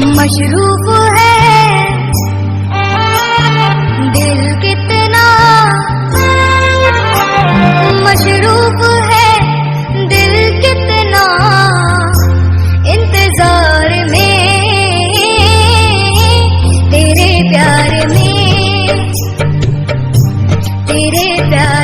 मशरूफ है दिल कितना, मशरूफ है दिल कितना, इंतजार में तेरे प्यार में, तेरे प्यार